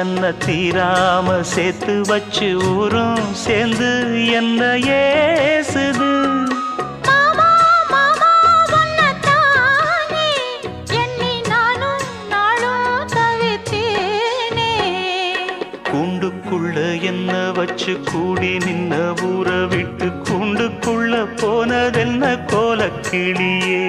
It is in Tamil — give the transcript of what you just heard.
தன்னை தீராம சேர்த்து வச்சு ஊரும் சேர்ந்து என்ன ஏசுது. கூண்டுக்குள்ள என்ன வச்சு கூடி நின்ன ஊரை விட்டு கூண்டுக்குள்ள போனதென்ன கோலக்கிளியே.